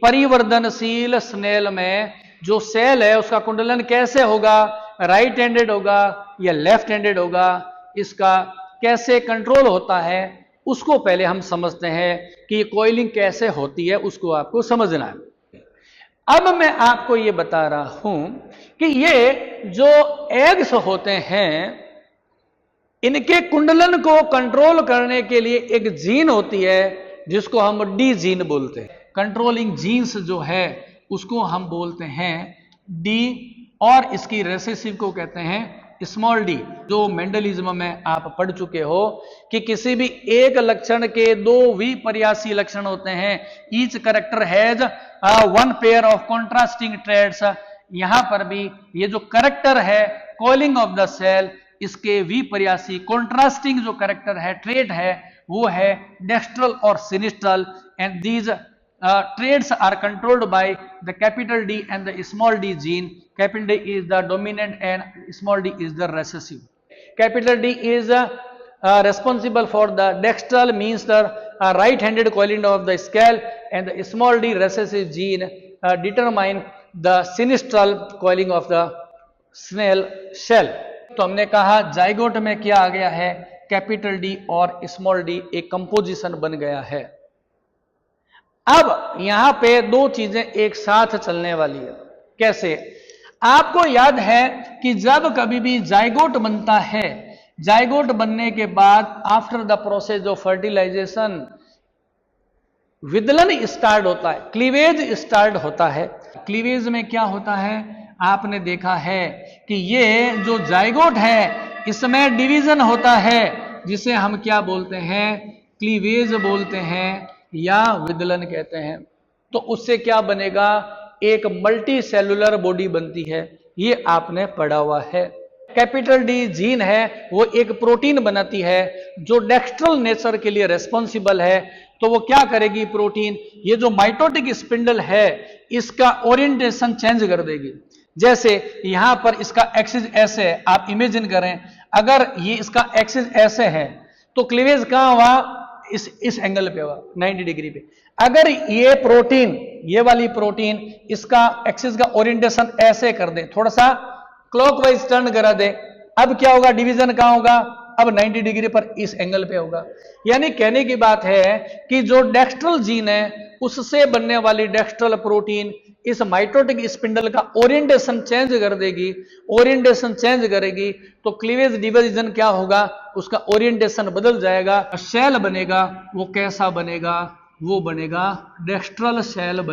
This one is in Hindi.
परिवर्तनशील स्नेल में जो सेल है उसका कुंडलन कैसे होगा, राइट हैंडेड होगा या लेफ्ट हैंडेड होगा, इसका कैसे कंट्रोल होता है उसको पहले हम समझते हैं कि कॉइलिंग कैसे होती है, उसको आपको समझना है। अब मैं आपको ये बता रहा हूं कि ये जो एग्स होते हैं इनके कुंडलन को कंट्रोल करने के लिए एक जीन होती है जिसको हम डी जीन बोलते हैं। कंट्रोलिंग जीन्स जो है उसको हम बोलते हैं डी, और इसकी रेसेसिव को कहते हैं स्मॉल डी। जो मेंडलिज्म में आप पढ़ चुके हो कि किसी भी एक लक्षण के दो विपर्यासी लक्षण होते हैं, each character has one pair of contrasting traits. यहां पर भी ये जो कैरेक्टर है कॉइलिंग ऑफ द सेल, इसके विपर्यासी कॉन्ट्रास्टिंग जो कैरेक्टर है, ट्रेड है, वो है डेक्स्ट्रल और sinistral, and these traits are controlled by the capital D and the small d gene. Capital D is the dominant and small d is the recessive. Capital D is responsible for the dextral, means the right-handed coiling of the scale, and the small d recessive gene determine the sinistral coiling of the snail shell. तो हमने कहा जाइगोट में क्या आ गया है, कैपिटल डी और स्मॉल डी एक कंपोजिशन बन गया है। अब यहां पे दो चीजें एक साथ चलने वाली है। कैसे? आपको याद है कि जब कभी भी जाइगोट बनता है, जाइगोट बनने के बाद after the process of fertilization विदलन स्टार्ट होता है, क्लीवेज स्टार्ट होता है। क्लीवेज में क्या होता है, आपने देखा है कि ये जो जाइगोट है इसमें डिवीजन होता है जिसे हम क्या बोलते हैं, क्लीवेज बोलते हैं या विदलन कहते हैं। तो उससे क्या बनेगा, एक मल्टी सेलुलर बॉडी बनती है, ये आपने पढ़ा हुआ है। कैपिटल डी जीन है वो एक प्रोटीन बनाती है जो डेक्स्ट्रल नेचर के लिए रेस्पॉन्सिबल है। तो वो क्या करेगी प्रोटीन, ये जो माइटोटिक स्पिंडल है इसका ओरिएंटेशन चेंज कर देगी। जैसे यहां पर इसका एक्सिस ऐसे है, आप इमेजिन करें अगर ये इसका एक्सिस ऐसे है तो क्लीवेज कहां हुआ, इस एंगल पे हुआ 90 डिग्री पे। अगर ये प्रोटीन, ये वाली प्रोटीन इसका एक्सिस का ओरिएंटेशन ऐसे कर दे, थोड़ा सा क्लॉकवाइज टर्न करा दे, अब क्या होगा, डिवीजन कहां होगा, अब 90 डिग्री पर इस एंगल पे होगा। यानी कहने की बात है कि जो डेक्स्ट्रल जीन है उससे बनने वाली डेक्स्ट्रल प्रोटीन इस माइटोटिक स्पिंडल का ओरिएंटेशन चेंज कर देगी। ओरिएंटेशन चेंज करेगी तो क्लीवेज डिवीजन क्या होगा, उसका ओरिएंटेशन बदल जाएगा, सेल बनेगा। वो कैसा बनेगा, वो बनेगा डेक्स्ट्रल सेल।